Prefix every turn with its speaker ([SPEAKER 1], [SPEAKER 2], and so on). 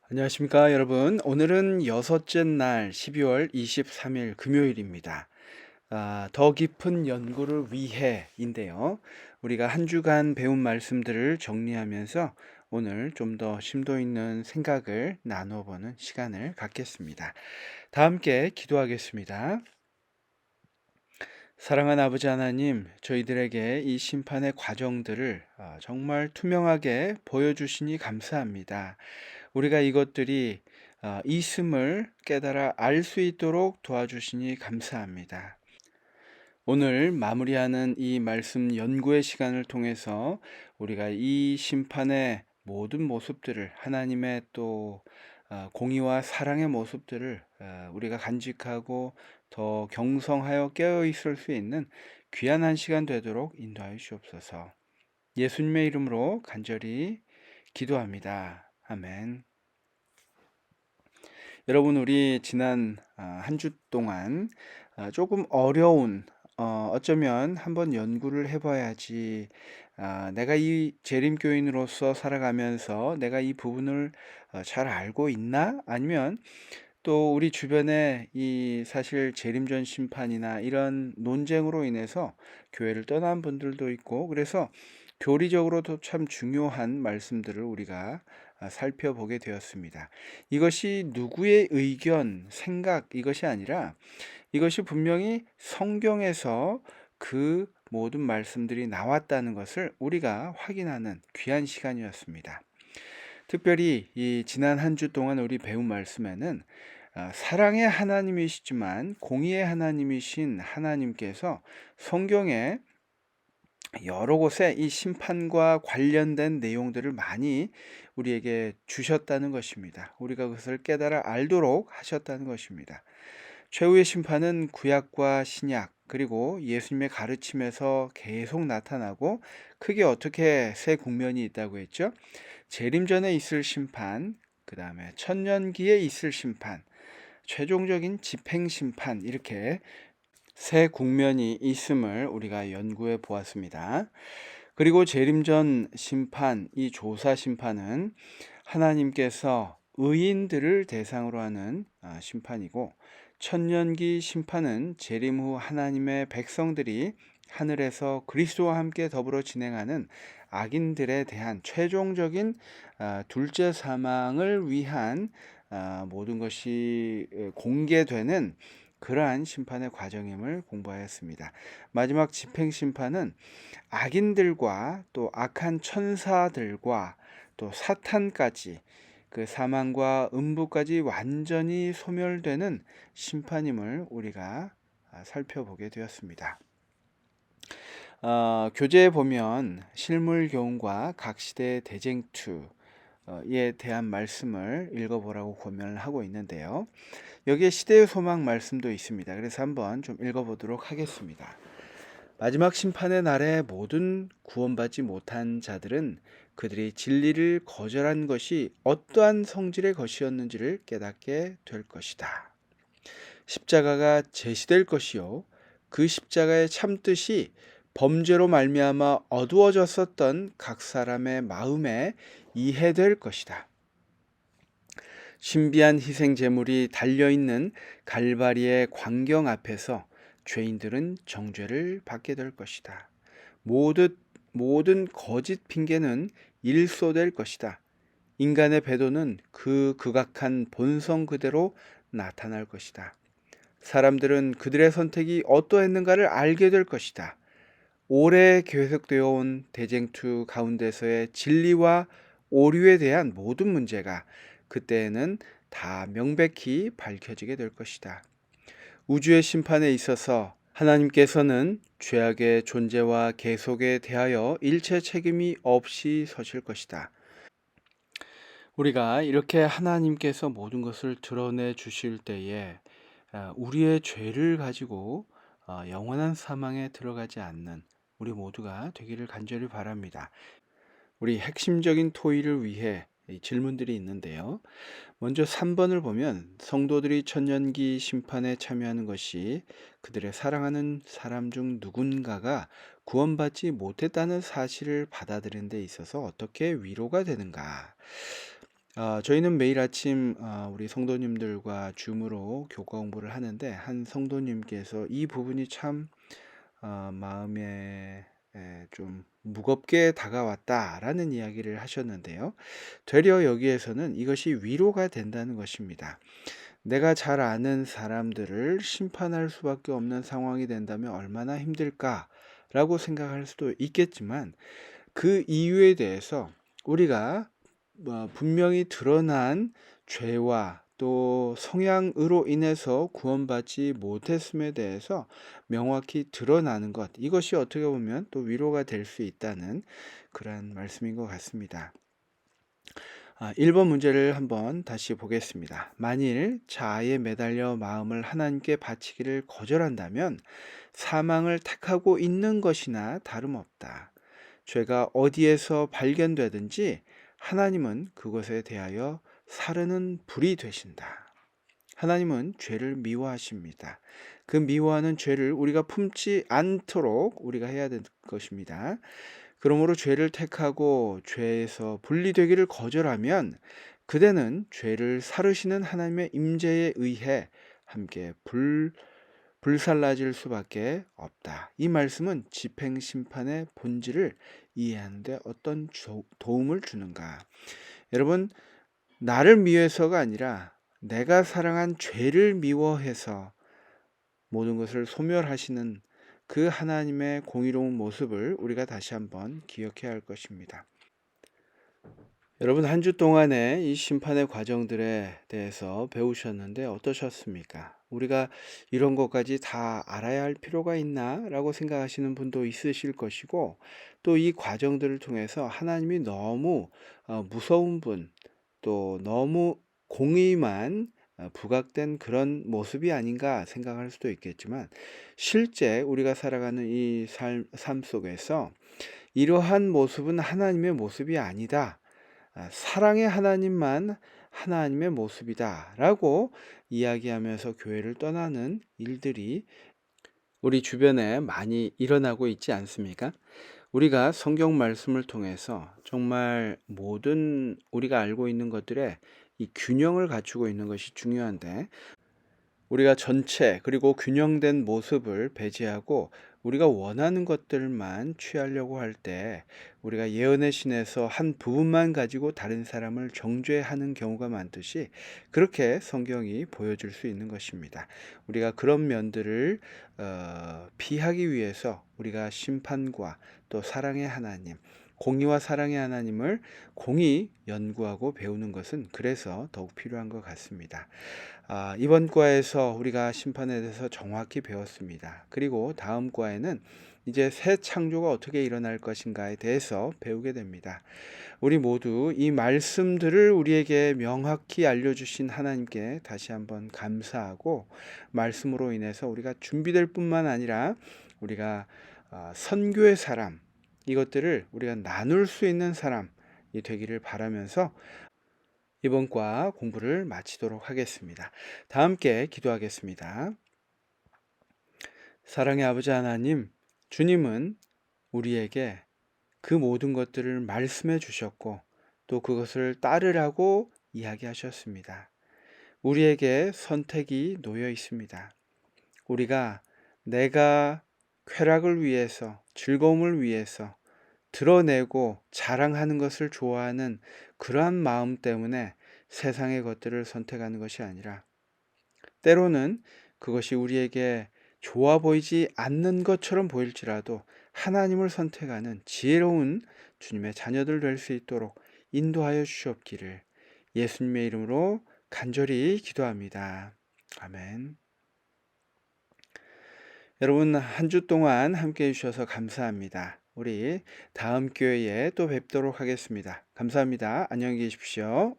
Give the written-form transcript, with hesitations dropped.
[SPEAKER 1] 안녕하십니까, 여러분. 오늘은 여섯째 날 12월 23일 금요일입니다. 더 깊은 연구를 위해인데요. 우리가 한 주간 배운 말씀들을 정리하면서 오늘 좀 더 심도 있는 생각을 나누어 보는 시간을 갖겠습니다. 다 함께 기도하겠습니다. 사랑하는 아버지 하나님, 저희들에게 이 심판의 과정들을 정말 투명하게 보여주시니 감사합니다. 우리가 이것들이 있음을 깨달아 알 수 있도록 도와주시니 감사합니다. 오늘 마무리하는 이 말씀 연구의 시간을 통해서 우리가 이 심판의 모든 모습들을 하나님의 또 공의와 사랑의 모습들을 우리가 간직하고 더 경성하여 깨어 있을 수 있는 귀한 한 시간 되도록 인도하여 주옵소서. 예수님의 이름으로 간절히 기도합니다. 아멘. 여러분, 우리 지난 한 주 동안 조금 어려운, 어쩌면 한번 연구를 해봐야지, 내가 이 재림교인으로서 살아가면서 내가 이 부분을 잘 알고 있나? 아니면 또 우리 주변에 이 사실 재림전 심판이나 이런 논쟁으로 인해서 교회를 떠난 분들도 있고, 그래서 교리적으로도 참 중요한 말씀들을 우리가 살펴보게 되었습니다. 이것이 누구의 의견, 생각, 이것이 아니라 이것이 분명히 성경에서 그 모든 말씀들이 나왔다는 것을 우리가 확인하는 귀한 시간이었습니다. 특별히 이 지난 한 주 동안 우리 배운 말씀에는 사랑의 하나님이시지만 공의의 하나님이신 하나님께서 성경에 여러 곳에 이 심판과 관련된 내용들을 많이 우리에게 주셨다는 것입니다. 우리가 그것을 깨달아 알도록 하셨다는 것입니다. 최후의 심판은 구약과 신약 그리고 예수님의 가르침에서 계속 나타나고, 크게 어떻게 세 국면이 있다고 했죠? 재림 전에 있을 심판, 그 다음에 천년기에 있을 심판, 최종적인 집행 심판, 이렇게 세 국면이 있음을 우리가 연구해 보았습니다. 그리고 재림전 심판, 이 조사 심판은 하나님께서 의인들을 대상으로 하는 심판이고, 천년기 심판은 재림 후 하나님의 백성들이 하늘에서 그리스도와 함께 더불어 진행하는 악인들에 대한 최종적인 둘째 사망을 위한 모든 것이 공개되는 그러한 심판의 과정임을 공부하였습니다. 마지막 집행 심판은 악인들과 또 악한 천사들과 또 사탄까지, 그 사망과 음부까지 완전히 소멸되는 심판임을 우리가 살펴보게 되었습니다. 교재에 보면 실물 교훈과 각 시대의 대쟁투에 대한 말씀을 읽어보라고 권면을 하고 있는데요. 여기에 시대의 소망 말씀도 있습니다. 그래서 한번 좀 읽어보도록 하겠습니다. 마지막 심판의 날에 모든 구원받지 못한 자들은 그들이 진리를 거절한 것이 어떠한 성질의 것이었는지를 깨닫게 될 것이다. 십자가가 제시될 것이요, 그 십자가의 참뜻이 범죄로 말미암아 어두워졌었던 각 사람의 마음에 이해될 것이다. 신비한 희생 제물이 달려있는 갈바리의 광경 앞에서 죄인들은 정죄를 받게 될 것이다. 모든 거짓 핑계는 일소될 것이다. 인간의 배도는 그 극악한 본성 그대로 나타날 것이다. 사람들은 그들의 선택이 어떠했는가를 알게 될 것이다. 오래 계속되어 온 대쟁투 가운데서의 진리와 오류에 대한 모든 문제가 그때에는 다 명백히 밝혀지게 될 것이다. 우주의 심판에 있어서 하나님께서는 죄악의 존재와 계속에 대하여 일체 책임이 없이 서실 것이다. 우리가 이렇게 하나님께서 모든 것을 드러내 주실 때에 우리의 죄를 가지고 영원한 사망에 들어가지 않는 우리 모두가 되기를 간절히 바랍니다. 우리 핵심적인 토의를 위해 이 질문들이 있는데요. 먼저 3번을 보면 성도들이 천년기 심판에 참여하는 것이 그들의 사랑하는 사람 중 누군가가 구원받지 못했다는 사실을 받아들이는 데 있어서 어떻게 위로가 되는가? 저희는 매일 아침 우리 성도님들과 줌으로 교과 공부를 하는데 한 성도님께서 이 부분이 참 마음에 좀 무겁게 다가왔다라는 이야기를 하셨는데요. 되려 여기에서는 이것이 위로가 된다는 것입니다. 내가 잘 아는 사람들을 심판할 수밖에 없는 상황이 된다면 얼마나 힘들까라고 생각할 수도 있겠지만 그 이유에 대해서 우리가 분명히 드러난 죄와 또 성향으로 인해서 구원받지 못했음에 대해서 명확히 드러나는 것, 이것이 어떻게 보면 또 위로가 될 수 있다는 그러한 말씀인 것 같습니다. 1번 문제를 한번 다시 보겠습니다. 만일 자아에 매달려 마음을 하나님께 바치기를 거절한다면 사망을 택하고 있는 것이나 다름없다. 죄가 어디에서 발견되든지 하나님은 그것에 대하여 사르는 불이 되신다. 하나님은 죄를 미워하십니다. 그 미워하는 죄를 우리가 품지 않도록 우리가 해야 될 것입니다. 그러므로 죄를 택하고 죄에서 분리되기를 거절하면 그대는 죄를 사르시는 하나님의 임재에 의해 함께 불살라질 수밖에 없다. 이 말씀은 집행심판의 본질을 이해하는 데 어떤 도움을 주는가? 여러분, 나를 미워해서가 아니라 내가 사랑한 죄를 미워해서 모든 것을 소멸하시는 그 하나님의 공의로운 모습을 우리가 다시 한번 기억해야 할 것입니다. 여러분, 한 주 동안에 이 심판의 과정들에 대해서 배우셨는데 어떠셨습니까? 우리가 이런 것까지 다 알아야 할 필요가 있나? 라고 생각하시는 분도 있으실 것이고, 또 이 과정들을 통해서 하나님이 너무 무서운 분, 또 너무 공의만 부각된 그런 모습이 아닌가 생각할 수도 있겠지만, 실제 우리가 살아가는 이 삶 속에서 이러한 모습은 하나님의 모습이 아니다. 사랑의 하나님만 하나님의 모습이다라고 이야기하면서 교회를 떠나는 일들이 우리 주변에 많이 일어나고 있지 않습니까? 우리가 성경 말씀을 통해서 정말 모든 우리가 알고 있는 것들의 이 균형을 갖추고 있는 것이 중요한데, 우리가 전체 그리고 균형된 모습을 배제하고 우리가 원하는 것들만 취하려고 할 때 우리가 예언의 신에서 한 부분만 가지고 다른 사람을 정죄하는 경우가 많듯이 그렇게 성경이 보여줄 수 있는 것입니다. 우리가 그런 면들을 피하기 위해서 우리가 심판과 또 사랑의 하나님, 공의와 사랑의 하나님을 공히 연구하고 배우는 것은 그래서 더욱 필요한 것 같습니다. 이번 과에서 우리가 심판에 대해서 정확히 배웠습니다. 그리고 다음 과에는 이제 새 창조가 어떻게 일어날 것인가에 대해서 배우게 됩니다. 우리 모두 이 말씀들을 우리에게 명확히 알려주신 하나님께 다시 한번 감사하고, 말씀으로 인해서 우리가 준비될 뿐만 아니라 우리가 선교의 사람, 이것들을 우리가 나눌 수 있는 사람이 되기를 바라면서 이번 과 공부를 마치도록 하겠습니다. 다 함께 기도하겠습니다. 사랑의 아버지 하나님, 주님은 우리에게 그 모든 것들을 말씀해 주셨고 또 그것을 따르라고 이야기하셨습니다. 우리에게 선택이 놓여 있습니다. 우리가 내가 쾌락을 위해서, 즐거움을 위해서 드러내고 자랑하는 것을 좋아하는 그러한 마음 때문에 세상의 것들을 선택하는 것이 아니라, 때로는 그것이 우리에게 좋아 보이지 않는 것처럼 보일지라도 하나님을 선택하는 지혜로운 주님의 자녀들 될 수 있도록 인도하여 주시옵기를 예수님의 이름으로 간절히 기도합니다. 아멘. 여러분, 한 주 동안 함께 해주셔서 감사합니다. 우리 다음 교회에 또 뵙도록 하겠습니다. 감사합니다. 안녕히 계십시오.